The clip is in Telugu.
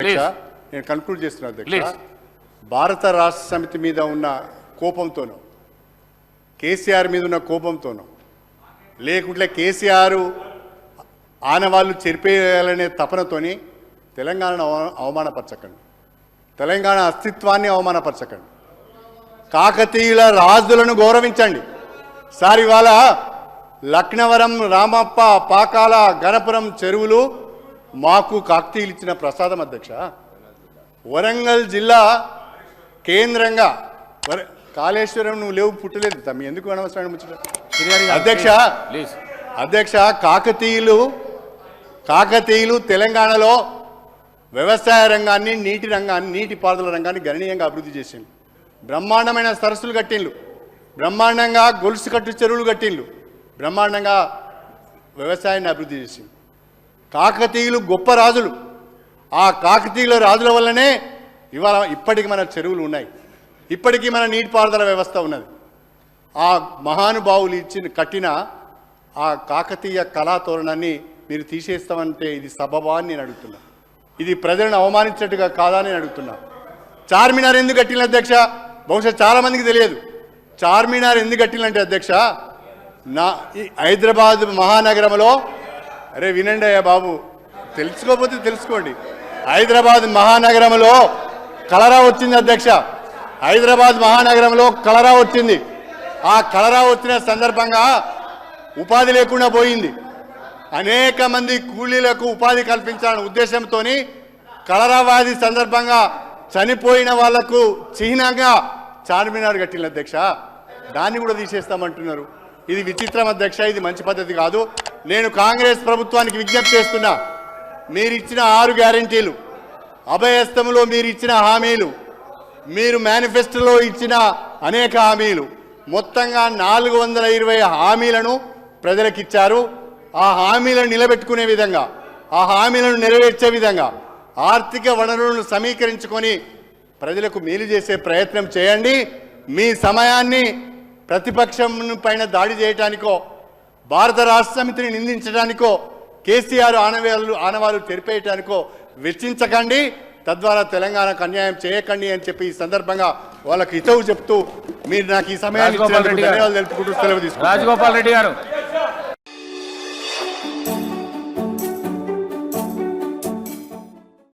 అధ్యక్ష, నేను కన్క్లూడ్ చేస్తున్నా అధ్యక్ష. భారత రాష్ట్ర సమితి మీద ఉన్న కోపంతోనో, కేసీఆర్ మీద ఉన్న కోపంతోనో, లేకుంటే కేసీఆర్ ఆనవాళ్ళు చెరిపేయాలనే తపనతోని తెలంగాణను అవమానపరచకండి, తెలంగాణ అస్తిత్వాన్ని అవమానపరచకండి, కాకతీయుల రాజులను గౌరవించండి. సార్ ఇవాళ లక్నవరం, రామప్ప, పాకాల, గణపురం చెరువులు మాకు కాకతీయులు ఇచ్చిన ప్రసాదం అధ్యక్ష. వరంగల్ జిల్లా కేంద్రంగా కాళేశ్వరం నువ్వు లేవు, పుట్టలేదు తమ్మి, ఎందుకు అనవసరం అధ్యక్ష. కాకతీయులు తెలంగాణలో వ్యవసాయ రంగాన్ని, నీటిపారుదల రంగాన్ని గణనీయంగా అభివృద్ధి చేసిండు. బ్రహ్మాండమైన సరస్సులు కట్టిండ్లు, బ్రహ్మాండంగా గొలుసు కట్టు చెరువులు కట్టిండ్లు, బ్రహ్మాండంగా వ్యవసాయాన్ని అభివృద్ధి చేసిండు. కాకతీయులు గొప్ప రాజులు. ఆ కాకతీయుల రాజుల వల్లనే ఇప్పటికి మన చెరువులు ఉన్నాయి, ఇప్పటికీ మన నీటిపారుదల వ్యవస్థ ఉన్నది. ఆ మహానుభావులు కట్టిన ఆ కాకతీయ కళాతోరణాన్ని మీరు తీసేస్తామంటే ఇది సబబా అని నేను అడుగుతున్నా. ఇది ప్రజలను అవమానించినట్టుగా కాదా అని నేను అడుగుతున్నా. చార్మినార్ ఎందుకు కట్టిన అధ్యక్ష? బహుశా చాలామందికి తెలియదు. చార్మినార్ ఎందుకు కట్టినంటే అధ్యక్ష, ఈ హైదరాబాద్ మహానగరంలో, అరే వినండి అయ్యా బాబు, తెలుసుకోకపోతే తెలుసుకోండి. హైదరాబాద్ మహానగరంలో కలరా వచ్చింది అధ్యక్ష. హైదరాబాద్ మహానగరంలో కలరా వచ్చింది. ఆ కలరా వచ్చిన సందర్భంగా ఉపాధి లేకుండా పోయింది. అనేక మంది కూలీలకు ఉపాధి కల్పించాలనే ఉద్దేశంతో కలరా వ్యాధి సందర్భంగా చనిపోయిన వాళ్లకు చిహ్నంగా చార్మినార్ కట్టిన అధ్యక్ష. దాన్ని కూడా తీసేస్తామంటున్నారు. ఇది విచిత్రం అధ్యక్ష, ఇది మంచి పద్ధతి కాదు. నేను కాంగ్రెస్ ప్రభుత్వానికి విజ్ఞప్తి చేస్తున్నా, మీరిచ్చిన 6 గ్యారెంటీలు, అభయస్థంలో మీరు ఇచ్చిన హామీలు, మీరు మేనిఫెస్టోలో ఇచ్చిన అనేక హామీలు, మొత్తంగా 420 హామీలను ప్రజలకు ఇచ్చారు. ఆ హామీలను నిలబెట్టుకునే విధంగా, ఆ హామీలను నెరవేర్చే విధంగా ఆర్థిక వనరులను సమీకరించుకొని ప్రజలకు మేలు చేసే ప్రయత్నం చేయండి. మీ సమయాన్ని ప్రతిపక్షం పైన దాడి చేయడానికో, భారత రాష్ట్ర సమితిని నిందించడానికో, కేసీఆర్ ఆనవాళ్ళు తెరిపేయడానికో వెచ్చించకండి. తద్వారా తెలంగాణకు అన్యాయం చేయకండి అని చెప్పి ఈ సందర్భంగా వాళ్ళకి హితవు చెప్తూ మీరు నాకు ఈ సమయాన్ని ధన్యవాదాలు తెలుపుకుంటూ సెలవు తీసుకుంటున్నాను. రాజగోపాల్ రెడ్డి గారు.